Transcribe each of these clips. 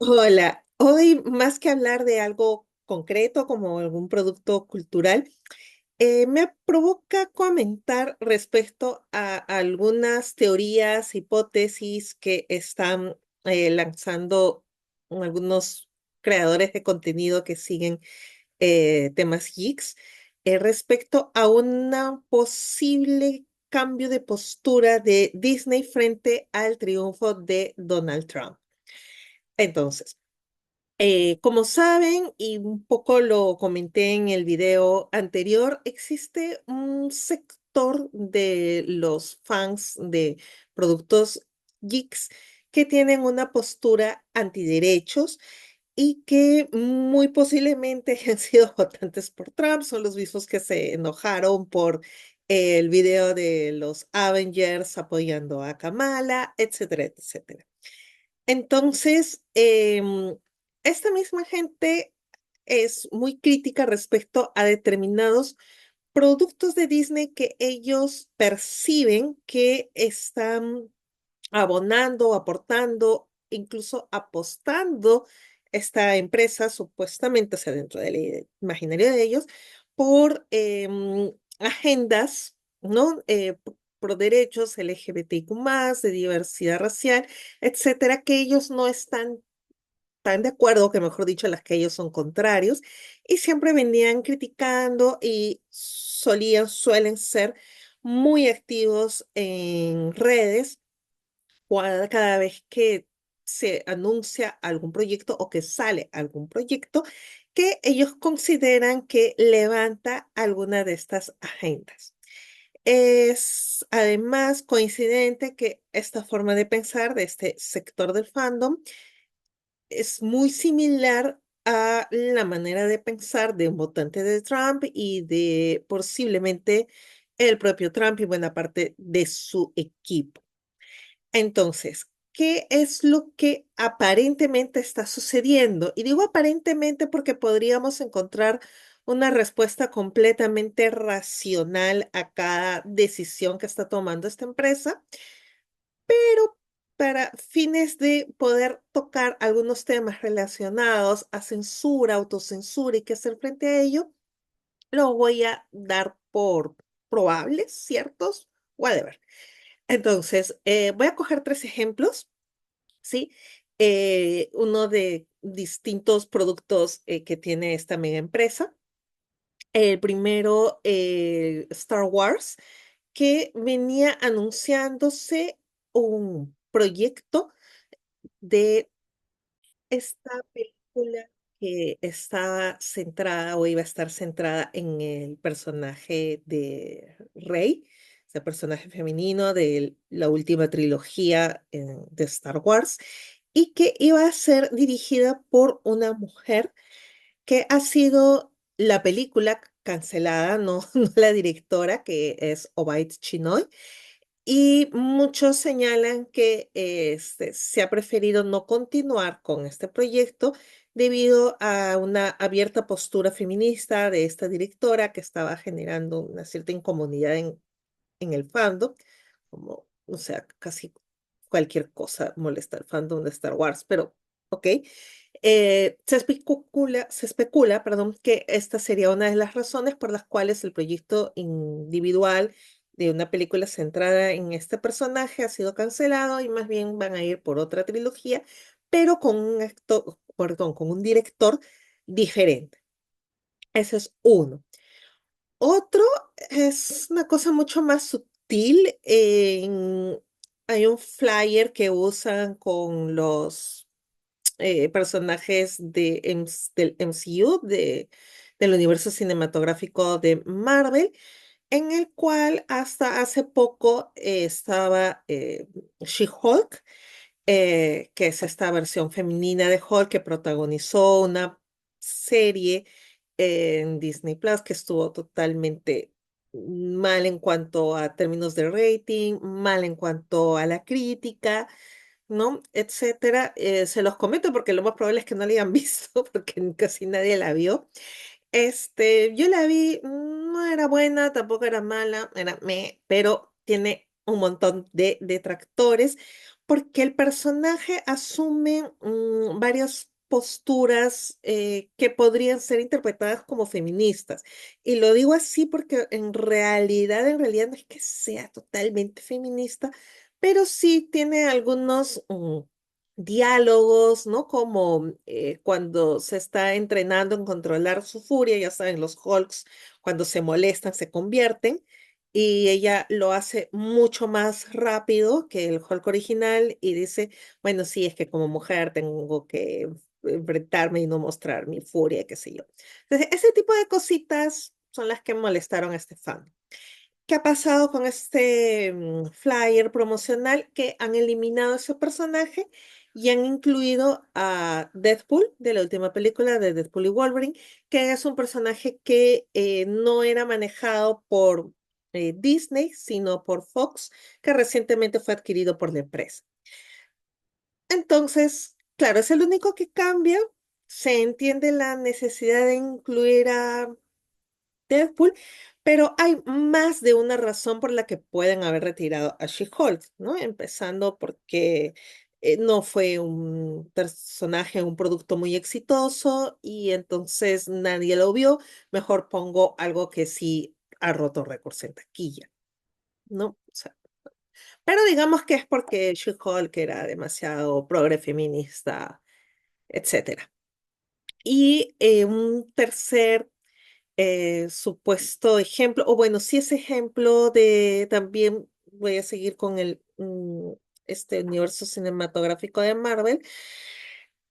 Hola, hoy más que hablar de algo concreto como algún producto cultural, me provoca comentar respecto a algunas teorías, hipótesis que están lanzando algunos creadores de contenido que siguen temas geeks respecto a un posible cambio de postura de Disney frente al triunfo de Donald Trump. Entonces, como saben, y un poco lo comenté en el video anterior, existe un sector de los fans de productos geeks que tienen una postura antiderechos y que muy posiblemente han sido votantes por Trump, son los mismos que se enojaron por el video de los Avengers apoyando a Kamala, etcétera, etcétera. Entonces, esta misma gente es muy crítica respecto a determinados productos de Disney que ellos perciben que están abonando, aportando, incluso apostando esta empresa, supuestamente, o sea, dentro del imaginario de ellos, por agendas, ¿no? Por derechos LGBTIQ+, de diversidad racial, etcétera, que ellos no están tan de acuerdo, que mejor dicho, las que ellos son contrarios, y siempre venían criticando y suelen ser muy activos en redes cada vez que se anuncia algún proyecto o que sale algún proyecto que ellos consideran que levanta alguna de estas agendas. Es además coincidente que esta forma de pensar de este sector del fandom es muy similar a la manera de pensar de un votante de Trump y de posiblemente el propio Trump y buena parte de su equipo. Entonces, ¿qué es lo que aparentemente está sucediendo? Y digo aparentemente porque podríamos encontrar una respuesta completamente racional a cada decisión que está tomando esta empresa, pero para fines de poder tocar algunos temas relacionados a censura, autocensura y qué hacer frente a ello, lo voy a dar por probables, ciertos, whatever. Entonces, voy a coger tres ejemplos, ¿sí? Uno de distintos productos que tiene esta mega empresa. El primero, Star Wars, que venía anunciándose un proyecto de esta película que estaba centrada o iba a estar centrada en el personaje de Rey, ese personaje femenino de la última trilogía de Star Wars, y que iba a ser dirigida por una mujer que ha sido la película cancelada, no, no la directora, que es Obaid Chinoy, y muchos señalan que se ha preferido no continuar con este proyecto debido a una abierta postura feminista de esta directora que estaba generando una cierta incomodidad en el fandom, como, o sea, casi cualquier cosa molesta al fandom de Star Wars, pero ok. Se especula, perdón, que esta sería una de las razones por las cuales el proyecto individual de una película centrada en este personaje ha sido cancelado y más bien van a ir por otra trilogía, pero con un actor, perdón, con un director diferente. Ese es uno. Otro es una cosa mucho más sutil. Hay un flyer que usan con los personajes del MCU, del universo cinematográfico de Marvel, en el cual hasta hace poco estaba She-Hulk, que es esta versión femenina de Hulk que protagonizó una serie en Disney Plus que estuvo totalmente mal en cuanto a términos de rating, mal en cuanto a la crítica, ¿no? Etcétera. Se los comento porque lo más probable es que no la hayan visto porque casi nadie la vio. Yo la vi, no era buena, tampoco era mala, era pero tiene un montón de detractores Porque el personaje asume varias posturas que podrían ser interpretadas como feministas. Y lo digo así porque en realidad no es que sea totalmente feminista, pero sí tiene algunos diálogos, ¿no? Como cuando se está entrenando en controlar su furia, ya saben, los Hulks, cuando se molestan, se convierten y ella lo hace mucho más rápido que el Hulk original y dice, bueno, sí, es que como mujer tengo que enfrentarme y no mostrar mi furia, qué sé yo. Entonces, ese tipo de cositas son las que molestaron a este fan. ¿Qué ha pasado con este flyer promocional? Que han eliminado ese personaje y han incluido a Deadpool de la última película de Deadpool y Wolverine, que es un personaje que no era manejado por Disney, sino por Fox, que recientemente fue adquirido por la empresa. Entonces, claro, es el único que cambia. Se entiende la necesidad de incluir a Deadpool, pero hay más de una razón por la que pueden haber retirado a She-Hulk, ¿no? Empezando porque no fue un personaje, un producto muy exitoso y entonces nadie lo vio. Mejor pongo algo que sí ha roto récords en taquilla, ¿no? O sea, pero digamos que es porque She-Hulk era demasiado progre feminista, etcétera. Y un tercer supuesto ejemplo, o bueno, si ese ejemplo de también voy a seguir con este universo cinematográfico de Marvel,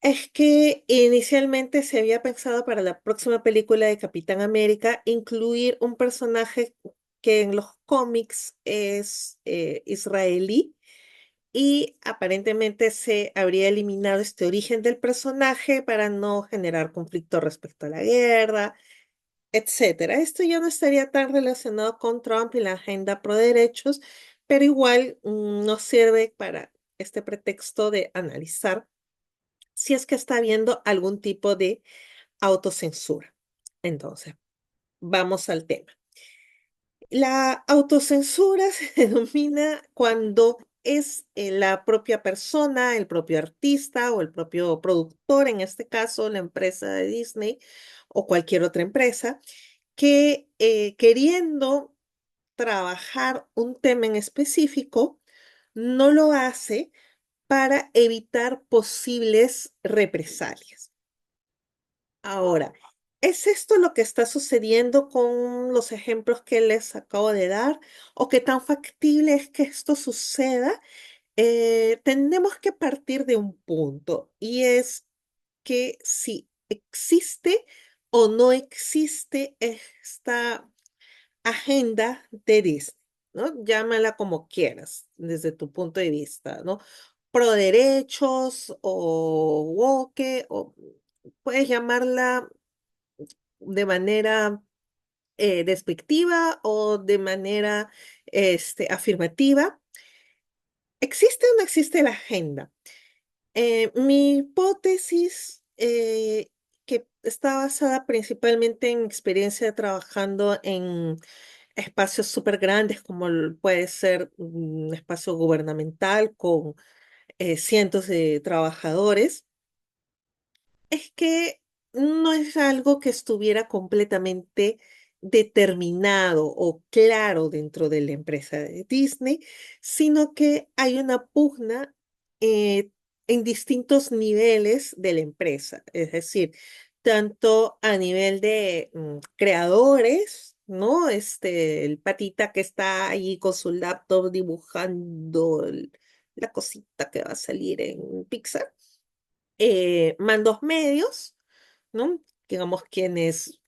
es que inicialmente se había pensado para la próxima película de Capitán América incluir un personaje que en los cómics es israelí. Y aparentemente se habría eliminado este origen del personaje para no generar conflicto respecto a la guerra, etcétera. Esto ya no estaría tan relacionado con Trump y la agenda pro derechos, pero igual nos sirve para este pretexto de analizar si es que está habiendo algún tipo de autocensura. Entonces, vamos al tema. La autocensura se denomina cuando es la propia persona, el propio artista o el propio productor, en este caso la empresa de Disney o cualquier otra empresa, que queriendo trabajar un tema en específico, no lo hace para evitar posibles represalias. Ahora, ¿es esto lo que está sucediendo con los ejemplos que les acabo de dar? ¿O qué tan factible es que esto suceda? Tenemos que partir de un punto y es que si existe o no existe esta agenda de Disney, ¿no? Llámala como quieras, desde tu punto de vista, ¿no? Pro derechos o woke, o puedes llamarla de manera despectiva o de manera afirmativa. ¿Existe o no existe la agenda? Mi hipótesis, que está basada principalmente en experiencia trabajando en espacios súper grandes como puede ser un espacio gubernamental con cientos de trabajadores, es que no es algo que estuviera completamente determinado o claro dentro de la empresa de Disney, sino que hay una pugna eh, en distintos niveles de la empresa, es decir, tanto a nivel de creadores, ¿no? El patita que está ahí con su laptop dibujando la cosita que va a salir en Pixar, mandos medios, ¿no? Digamos, quienes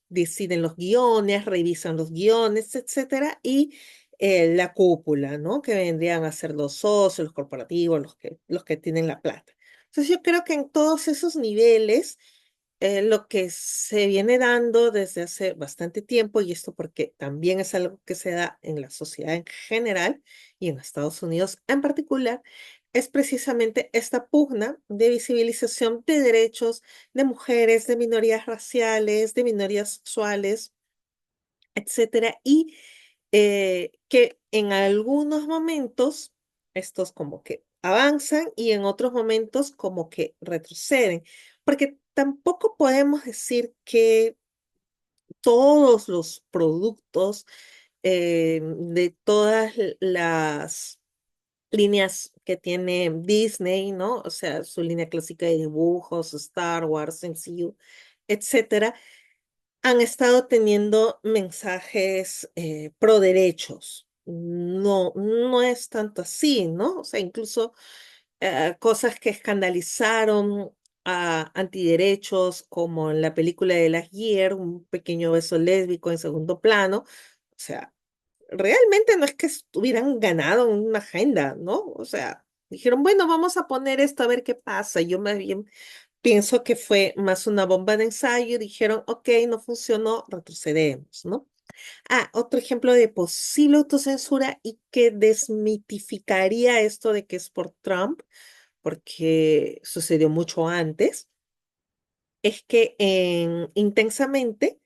deciden los guiones, revisan los guiones, etcétera, y la cúpula, ¿no? Que vendrían a ser los socios, los corporativos, los que tienen la plata. Entonces, yo creo que en todos esos niveles, lo que se viene dando desde hace bastante tiempo, y esto porque también es algo que se da en la sociedad en general y en Estados Unidos en particular, es precisamente esta pugna de visibilización de derechos de mujeres, de minorías raciales, de minorías sexuales, etcétera, y que en algunos momentos, estos como que avanzan y en otros momentos como que retroceden, porque tampoco podemos decir que todos los productos de todas las líneas que tiene Disney, ¿no? O sea, su línea clásica de dibujos, Star Wars, MCU, etcétera, han estado teniendo mensajes pro derechos. No, no es tanto así, ¿no? O sea, incluso cosas que escandalizaron a antiderechos, como en la película de Lightyear, un pequeño beso lésbico en segundo plano. O sea, realmente no es que estuvieran ganado en una agenda, ¿no? O sea, dijeron, bueno, vamos a poner esto a ver qué pasa. Yo más bien pienso que fue más una bomba de ensayo. Dijeron, ok, no funcionó, retrocedemos, ¿no? Ah, otro ejemplo de posible autocensura y que desmitificaría esto de que es por Trump, porque sucedió mucho antes, es que en Intensamente,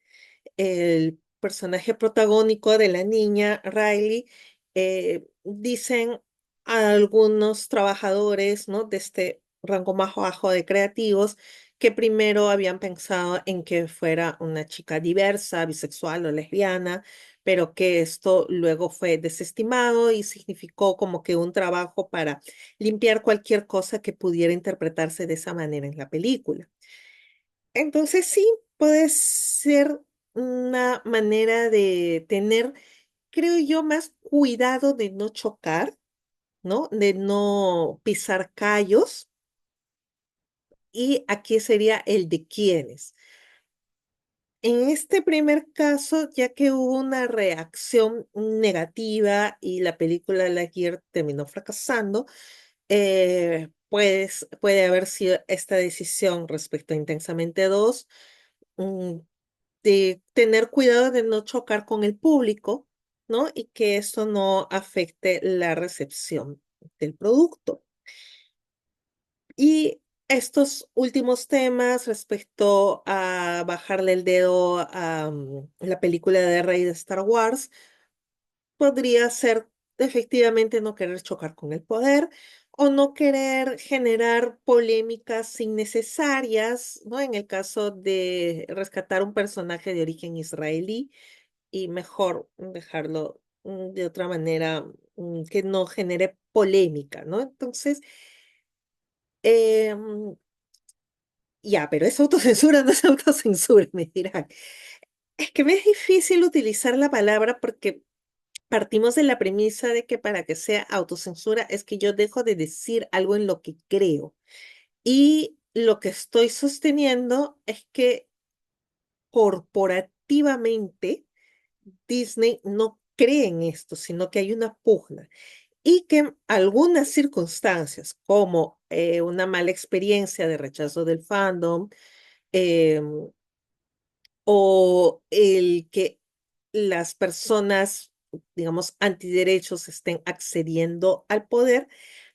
el personaje protagónico de la niña, Riley, dicen a algunos trabajadores, ¿no? De este rango más bajo de creativos, que primero habían pensado en que fuera una chica diversa, bisexual o lesbiana, pero que esto luego fue desestimado y significó como que un trabajo para limpiar cualquier cosa que pudiera interpretarse de esa manera en la película. Entonces sí, puede ser una manera de tener, creo yo, más cuidado de no chocar, ¿no? De no pisar callos. Y aquí sería el de quiénes. En este primer caso, ya que hubo una reacción negativa y la película Lightyear terminó fracasando, pues puede haber sido esta decisión respecto a Intensamente 2, de tener cuidado de no chocar con el público, ¿no? Y que esto no afecte la recepción del producto. Y estos últimos temas respecto a bajarle el dedo a la película de Rey de Star Wars, podría ser efectivamente no querer chocar con el poder o no querer generar polémicas innecesarias, ¿no? En el caso de rescatar un personaje de origen israelí y mejor dejarlo de otra manera, que no genere polémica, ¿no? Entonces, ya, pero es autocensura, no es autocensura, me dirán. Es que me es difícil utilizar la palabra porque partimos de la premisa de que para que sea autocensura es que yo dejo de decir algo en lo que creo. Y lo que estoy sosteniendo es que corporativamente Disney no cree en esto, sino que hay una pugna y que en algunas circunstancias, como una mala experiencia de rechazo del fandom, em, o el que las personas, digamos, antiderechos estén accediendo al poder,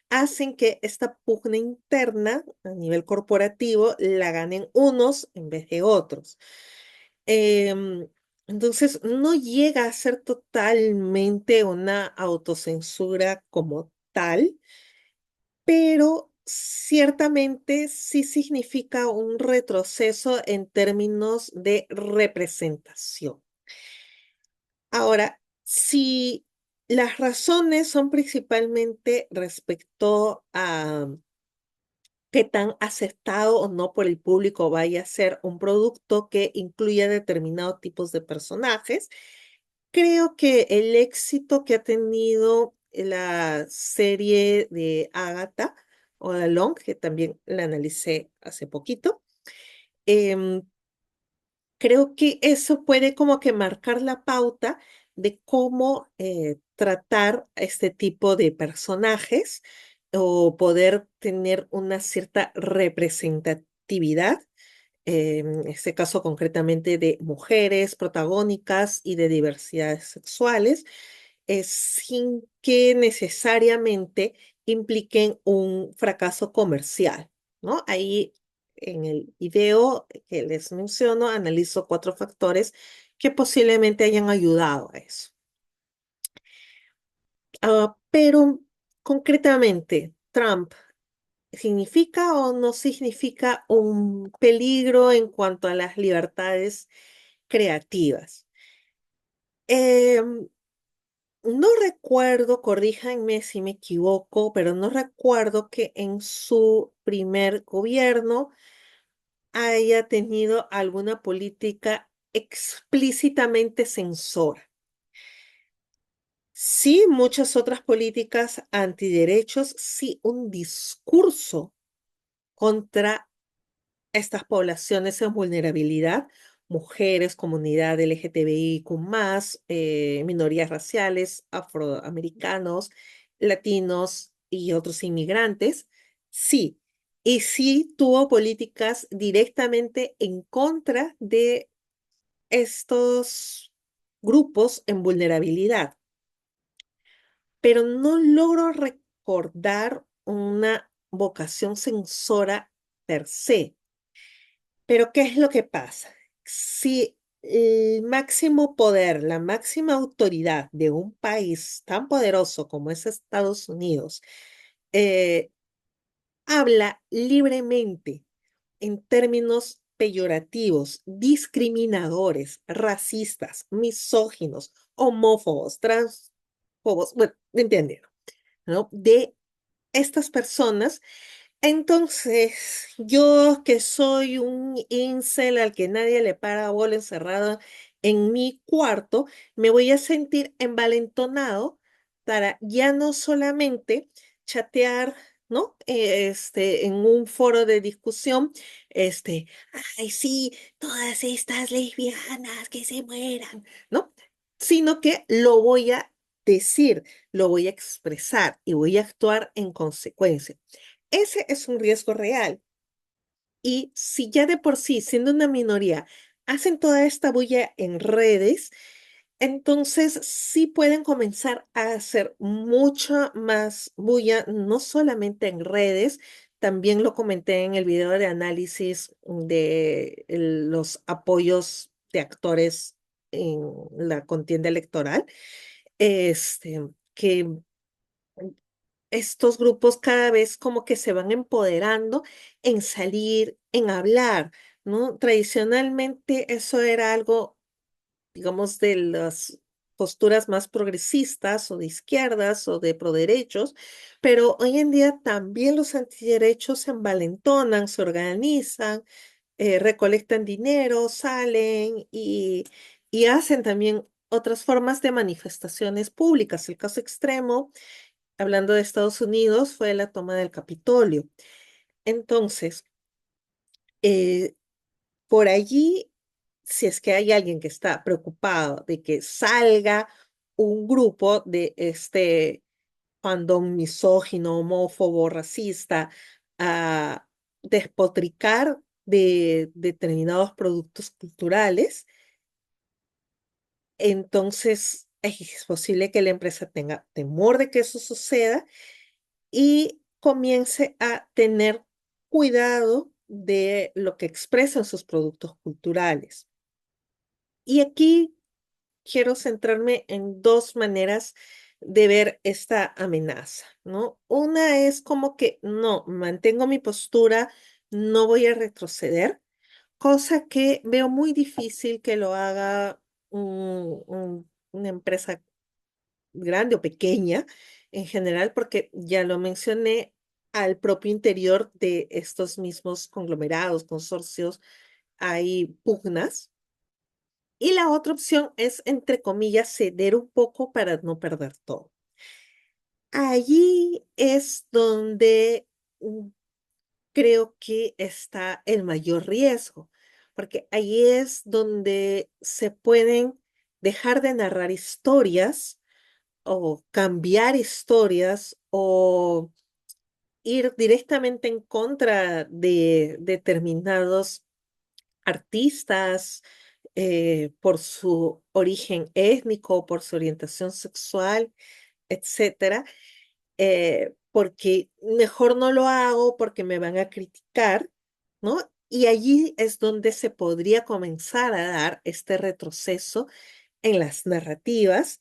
hacen que esta pugna interna a nivel corporativo la ganen unos en vez de otros. Em, entonces, no llega a ser totalmente una autocensura como tal, pero ciertamente sí significa un retroceso en términos de representación. Ahora, si las razones son principalmente respecto a qué tan aceptado o no por el público vaya a ser un producto que incluya determinados tipos de personajes, creo que el éxito que ha tenido la serie de Agatha o la Long, que también la analicé hace poquito, em, creo que eso puede como que marcar la pauta de cómo tratar a este tipo de personajes o poder tener una cierta representatividad, en este caso concretamente de mujeres protagónicas y de diversidades sexuales, sin que necesariamente impliquen un fracaso comercial, ¿no? Ahí en el video que les menciono, analizo cuatro factores que posiblemente hayan ayudado a eso. Pero concretamente, Trump significa o no significa un peligro en cuanto a las libertades creativas? Em, no recuerdo, corríjanme si me equivoco, pero no recuerdo que en su primer gobierno haya tenido alguna política explícitamente censora. Sí, muchas otras políticas antiderechos, sí, un discurso contra estas poblaciones en vulnerabilidad, mujeres, comunidad LGTBIQ+, minorías raciales, afroamericanos, latinos y otros inmigrantes, sí. Y sí tuvo políticas directamente en contra de estos grupos en vulnerabilidad, pero no logro recordar una vocación censora per se. Pero ¿qué es lo que pasa? Si el máximo poder, la máxima autoridad de un país tan poderoso como es Estados Unidos, eh, habla libremente en términos peyorativos, discriminadores, racistas, misóginos, homófobos, transfobos, bueno, ¿me entienden? ¿No? De estas personas, entonces, yo que soy un incel al que nadie le para bola encerrado en mi cuarto, me voy a sentir envalentonado para ya no solamente chatear, ¿no? En un foro de discusión, este, ay, sí, todas estas lesbianas que se mueran, ¿no? Sino que lo voy a decir, lo voy a expresar y voy a actuar en consecuencia. Ese es un riesgo real. Y si ya de por sí, siendo una minoría, hacen toda esta bulla en redes, entonces sí pueden comenzar a hacer mucha más bulla, no solamente en redes, también lo comenté en el video de análisis de los apoyos de actores en la contienda electoral, que estos grupos cada vez como que se van empoderando en salir, en hablar, ¿no? Tradicionalmente eso era algo, digamos, de las posturas más progresistas o de izquierdas o de proderechos, pero hoy en día también los antiderechos se envalentonan, se organizan, recolectan dinero, salen y hacen también otras formas de manifestaciones públicas. El caso extremo, hablando de Estados Unidos, fue la toma del Capitolio. Entonces, eh, por allí, si es que hay alguien que está preocupado de que salga un grupo de este fandom misógino, homófobo, racista, a despotricar de determinados productos culturales, entonces es posible que la empresa tenga temor de que eso suceda y comience a tener cuidado de lo que expresan sus productos culturales. Y aquí quiero centrarme en dos maneras de ver esta amenaza, ¿no? Una es como que no, mantengo mi postura, no voy a retroceder, cosa que veo muy difícil que lo haga una empresa grande o pequeña en general, porque ya lo mencioné, al propio interior de estos mismos conglomerados, consorcios, hay pugnas. Y la otra opción es, entre comillas, ceder un poco para no perder todo. Allí es donde creo que está el mayor riesgo, porque allí es donde se pueden dejar de narrar historias o cambiar historias o ir directamente en contra de determinados artistas por su origen étnico, por su orientación sexual, etcétera, porque mejor no lo hago porque me van a criticar, ¿no? Y allí es donde se podría comenzar a dar este retroceso en las narrativas,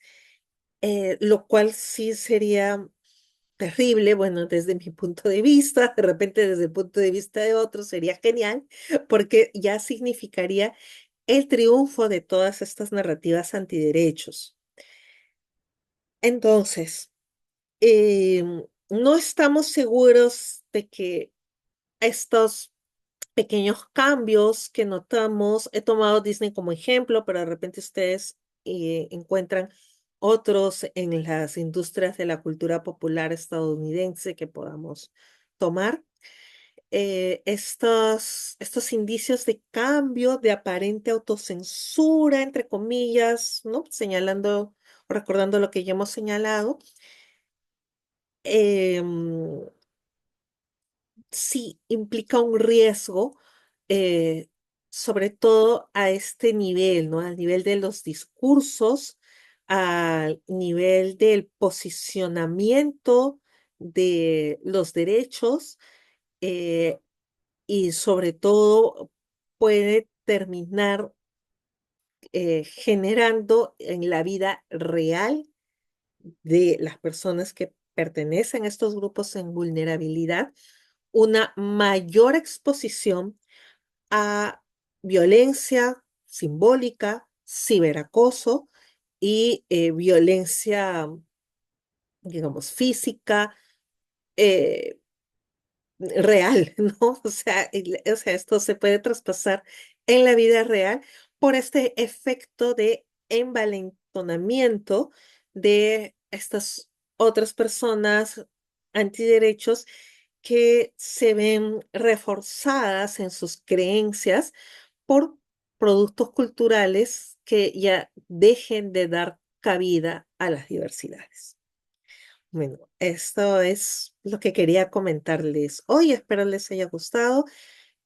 lo cual sí sería terrible, bueno, desde mi punto de vista, de repente desde el punto de vista de otros sería genial, porque ya significaría el triunfo de todas estas narrativas antiderechos. Entonces, no estamos seguros de que estos pequeños cambios que notamos, he tomado Disney como ejemplo, pero de repente ustedes encuentran otros en las industrias de la cultura popular estadounidense que podamos tomar. Estos indicios de cambio, de aparente autocensura, entre comillas, ¿no? Señalando o recordando lo que ya hemos señalado, em, sí implica un riesgo, eh, sobre todo a este nivel, ¿no? Al nivel de los discursos, al nivel del posicionamiento de los derechos, eh, y sobre todo puede terminar generando en la vida real de las personas que pertenecen a estos grupos en vulnerabilidad una mayor exposición a violencia simbólica, ciberacoso y violencia, digamos, física, eh, real, ¿no? O sea, esto se puede traspasar en la vida real por este efecto de envalentonamiento de estas otras personas antiderechos que se ven reforzadas en sus creencias por productos culturales que ya dejen de dar cabida a las diversidades. Bueno, esto es lo que quería comentarles hoy. Espero les haya gustado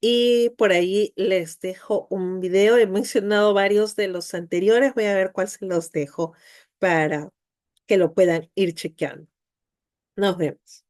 y por ahí les dejo un video. He mencionado varios de los anteriores. Voy a ver cuál se los dejo para que lo puedan ir chequeando. Nos vemos.